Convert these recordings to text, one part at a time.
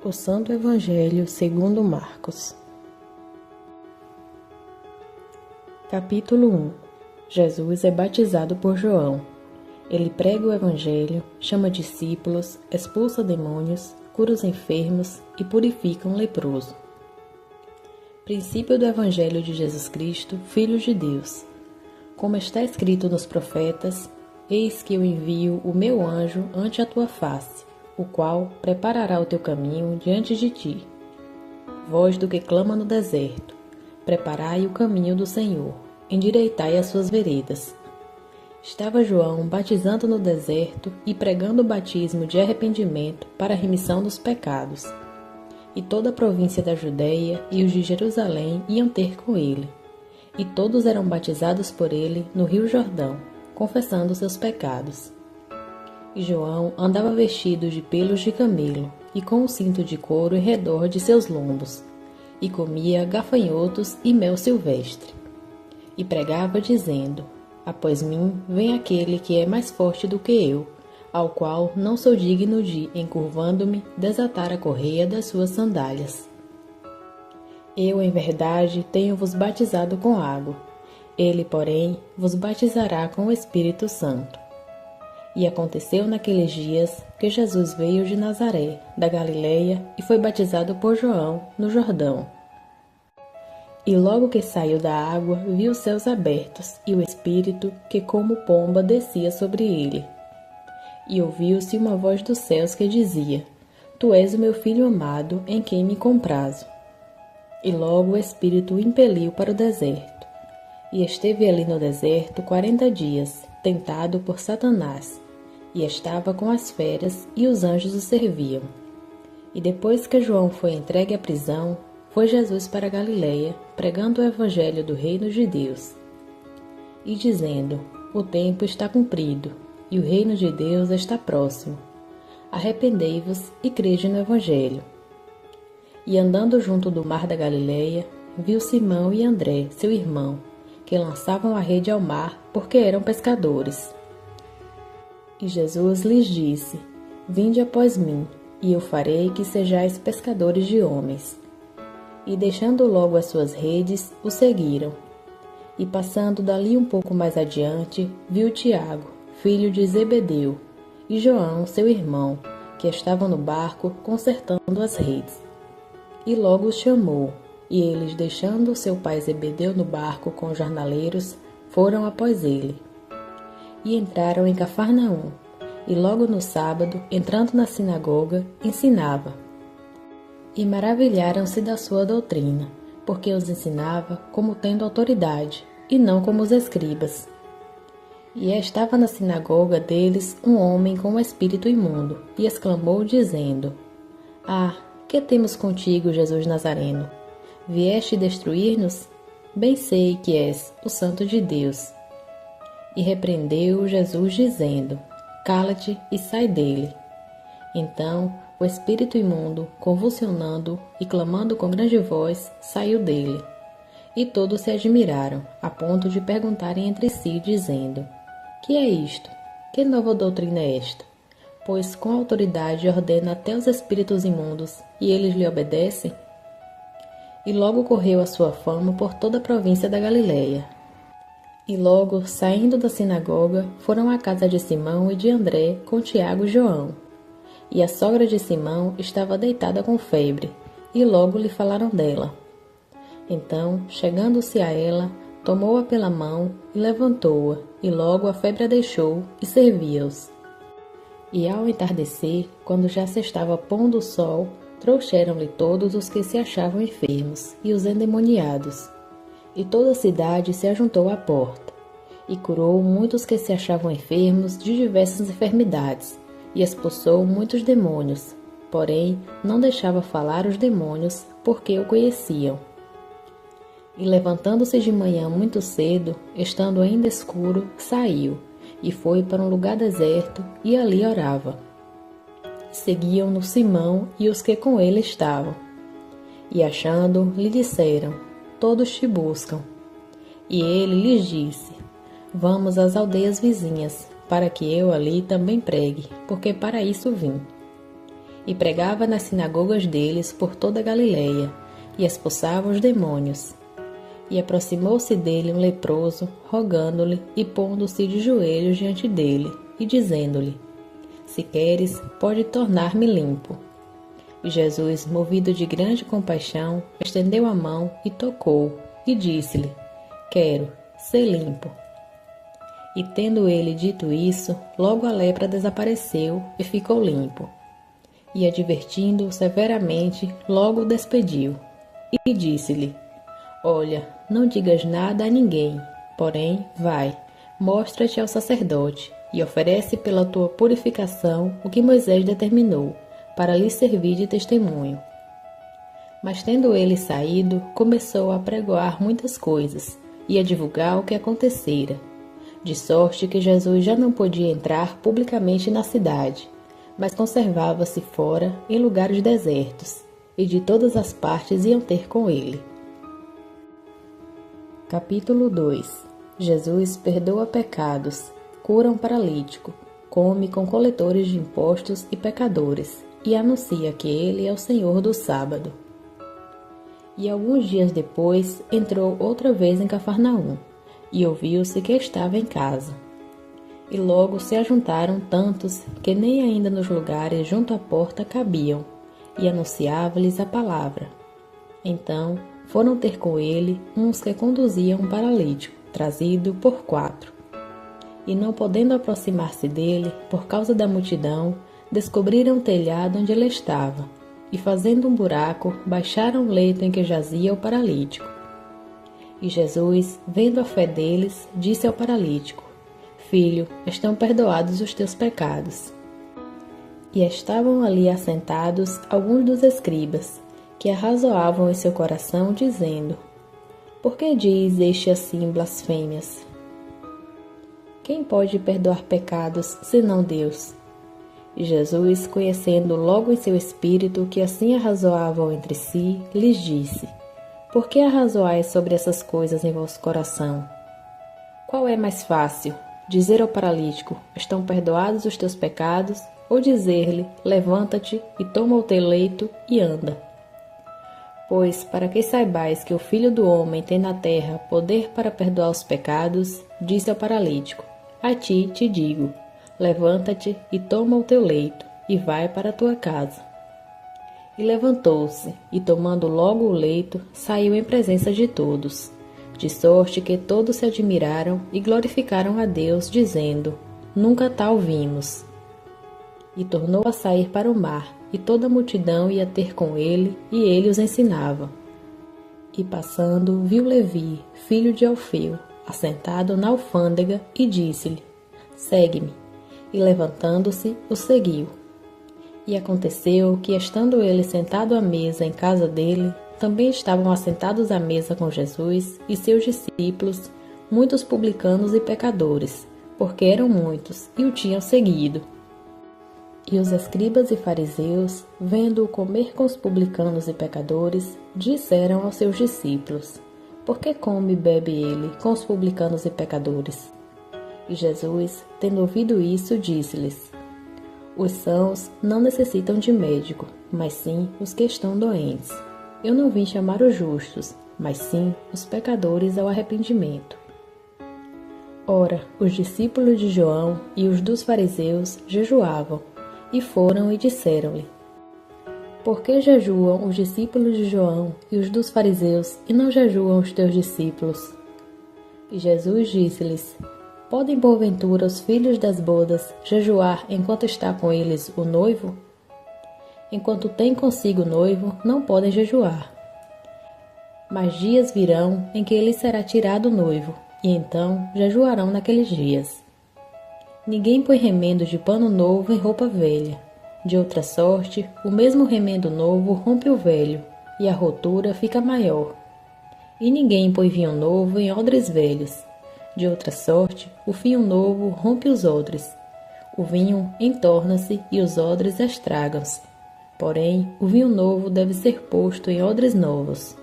O Santo Evangelho segundo Marcos. Capítulo 1. Jesus é batizado por João. Ele prega o Evangelho, chama discípulos, expulsa demônios, cura os enfermos e purifica um leproso. Princípio do Evangelho de Jesus Cristo, Filho de Deus. Como está escrito nos profetas, eis que eu envio o meu anjo ante a tua face, o qual preparará o teu caminho diante de ti. Voz do que clama no deserto, preparai o caminho do Senhor, endireitai as suas veredas. Estava João batizando no deserto e pregando o batismo de arrependimento para a remissão dos pecados. E toda a província da Judéia e os de Jerusalém iam ter com ele. E todos eram batizados por ele no rio Jordão, confessando seus pecados. E João andava vestido de pelos de camelo e com um cinto de couro em redor de seus lombos, e comia gafanhotos e mel silvestre. E pregava dizendo: após mim vem aquele que é mais forte do que eu, ao qual não sou digno de, encurvando-me, desatar a correia das suas sandálias. Eu, em verdade, tenho-vos batizado com água. Ele, porém, vos batizará com o Espírito Santo. E aconteceu naqueles dias que Jesus veio de Nazaré, da Galileia, e foi batizado por João, no Jordão. E logo que saiu da água, viu os céus abertos, e o Espírito, que como pomba descia sobre ele. E ouviu-se uma voz dos céus que dizia: Tu és o meu Filho amado, em quem me comprazo. E logo o Espírito o impeliu para o deserto. E esteve ali no deserto 40 dias, tentado por Satanás, e estava com as feras, e os anjos o serviam. E depois que João foi entregue à prisão, foi Jesus para a Galileia, pregando o evangelho do reino de Deus, e dizendo: o tempo está cumprido, e o reino de Deus está próximo. Arrependei-vos e crede no evangelho. E andando junto do mar da Galileia, viu Simão e André, seu irmão, que lançavam a rede ao mar, porque eram pescadores. E Jesus lhes disse: vinde após mim, e eu farei que sejais pescadores de homens. E deixando logo as suas redes, o seguiram. E passando dali um pouco mais adiante, viu Tiago, filho de Zebedeu, e João, seu irmão, que estavam no barco consertando as redes. E logo os chamou, e eles, deixando seu pai Zebedeu no barco com os jornaleiros, foram após ele. E entraram em Cafarnaum, e logo no sábado, entrando na sinagoga, ensinava. E maravilharam-se da sua doutrina, porque os ensinava como tendo autoridade, e não como os escribas. E estava na sinagoga deles um homem com um espírito imundo, e exclamou dizendo: Ah, que temos contigo, Jesus Nazareno? Vieste destruir-nos? Bem sei que és o Santo de Deus. E repreendeu Jesus dizendo: cala-te e sai dele. Então o espírito imundo, convulsionando e clamando com grande voz, saiu dele. E todos se admiraram, a ponto de perguntarem entre si, dizendo: que é isto? Que nova doutrina é esta? Pois com autoridade ordena até os espíritos imundos, e eles lhe obedecem? E logo correu a sua fama por toda a província da Galileia. E logo, saindo da sinagoga, foram à casa de Simão e de André com Tiago e João. E a sogra de Simão estava deitada com febre, e logo lhe falaram dela. Então, chegando-se a ela, tomou-a pela mão e levantou-a, e logo a febre a deixou, e servia-os. E ao entardecer, quando já se estava pondo o sol, trouxeram-lhe todos os que se achavam enfermos, e os endemoniados. E toda a cidade se ajuntou à porta, e curou muitos que se achavam enfermos de diversas enfermidades, e expulsou muitos demônios, porém não deixava falar os demônios, porque o conheciam. E levantando-se de manhã muito cedo, estando ainda escuro, saiu, e foi para um lugar deserto, e ali orava. Seguiam-no Simão e os que com ele estavam. E achando, lhe disseram: todos te buscam. E ele lhes disse: vamos às aldeias vizinhas, para que eu ali também pregue, porque para isso vim. e pregava nas sinagogas deles por toda a Galileia, e expulsava os demônios. E aproximou-se dele um leproso, rogando-lhe e pondo-se de joelhos diante dele, e dizendo-lhe: Se queres, pode tornar-me limpo. E Jesus, movido de grande compaixão, estendeu a mão e tocou, e disse-lhe: Quero, ser limpo. E tendo ele dito isso, logo a lepra desapareceu e ficou limpo. E advertindo-o severamente, logo o despediu. E disse-lhe: Olha, não digas nada a ninguém, porém, vai, mostra-te ao sacerdote, e oferece pela tua purificação o que Moisés determinou, para lhe servir de testemunho. Mas tendo ele saído, começou a pregoar muitas coisas, e a divulgar o que acontecera, de sorte que Jesus já não podia entrar publicamente na cidade, mas conservava-se fora em lugares desertos, e de todas as partes iam ter com ele. Capítulo 2. Jesus perdoa pecados, cura um paralítico, come com coletores de impostos e pecadores, e anuncia que ele é o Senhor do sábado. E alguns dias depois entrou outra vez em Cafarnaum, e ouviu-se que estava em casa. E logo se ajuntaram tantos que nem ainda nos lugares junto à porta cabiam, e anunciava-lhes a palavra. Então foram ter com ele uns que conduziam um paralítico, trazido por 4. E não podendo aproximar-se dele, por causa da multidão, descobriram o telhado onde ele estava, e fazendo um buraco, baixaram o leito em que jazia o paralítico. E Jesus, vendo a fé deles, disse ao paralítico: Filho, estão perdoados os teus pecados. E estavam ali assentados alguns dos escribas, que arrazoavam em seu coração, dizendo: Por que diz este assim blasfêmias? Quem pode perdoar pecados, senão Deus? E Jesus, conhecendo logo em seu espírito que assim arrazoavam entre si, lhes disse: Por que arrazoais sobre essas coisas em vosso coração? Qual é mais fácil, dizer ao paralítico: Estão perdoados os teus pecados, ou dizer-lhe: Levanta-te e toma o teu leito e anda? Pois, para que saibais que o Filho do Homem tem na terra poder para perdoar os pecados, disse ao paralítico: A ti te digo, levanta-te e toma o teu leito, e vai para a tua casa. E levantou-se, e tomando logo o leito, saiu em presença de todos, de sorte que todos se admiraram e glorificaram a Deus, dizendo: Nunca tal vimos. E tornou a sair para o mar, e toda a multidão ia ter com ele, e ele os ensinava. E passando, viu Levi, filho de Alfeu, assentado na alfândega, e disse-lhe: Segue-me. E levantando-se, o seguiu. E aconteceu que, estando ele sentado à mesa em casa dele, também estavam assentados à mesa com Jesus e seus discípulos, muitos publicanos e pecadores, porque eram muitos, e o tinham seguido. E os escribas e fariseus, vendo-o comer com os publicanos e pecadores, disseram aos seus discípulos: Por que come e bebe ele com os publicanos e pecadores? E Jesus, tendo ouvido isso, disse-lhes: Os sãos não necessitam de médico, mas sim os que estão doentes. Eu não vim chamar os justos, mas sim os pecadores ao arrependimento. Ora, os discípulos de João e os dos fariseus jejuavam, e foram e disseram-lhe: Por que jejuam os discípulos de João e os dos fariseus, e não jejuam os teus discípulos? E Jesus disse-lhes: Podem porventura os filhos das bodas jejuar enquanto está com eles o noivo? Enquanto tem consigo o noivo, não podem jejuar. Mas dias virão em que ele será tirado o noivo, e então jejuarão naqueles dias. Ninguém põe remendo de pano novo em roupa velha. De outra sorte, o mesmo remendo novo rompe o velho, e a rotura fica maior. E ninguém põe vinho novo em odres velhos. De outra sorte, o vinho novo rompe os odres. O vinho entorna-se e os odres estragam-se. Porém, o vinho novo deve ser posto em odres novos.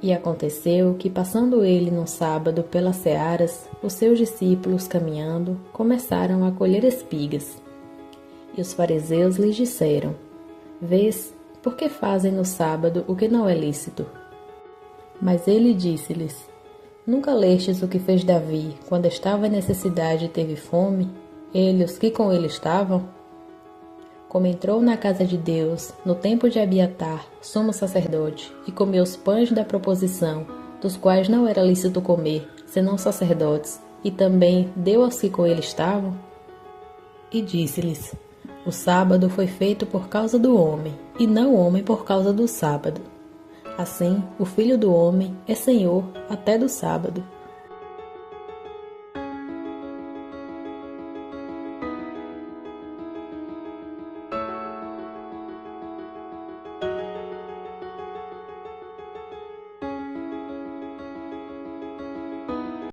E aconteceu que, passando ele num sábado pelas searas, os seus discípulos, caminhando, começaram a colher espigas. E os fariseus lhes disseram: Vês, por que fazem no sábado o que não é lícito? Mas ele disse-lhes: Nunca lestes o que fez Davi, quando estava em necessidade e teve fome, ele e os que com ele estavam? Como entrou na casa de Deus, no tempo de Abiatar, sumo sacerdote, e comeu os pães da proposição, dos quais não era lícito comer, senão sacerdotes, e também deu aos que com ele estavam? E disse-lhes: O sábado foi feito por causa do homem, e não o homem por causa do sábado. Assim, o Filho do Homem é Senhor até do sábado.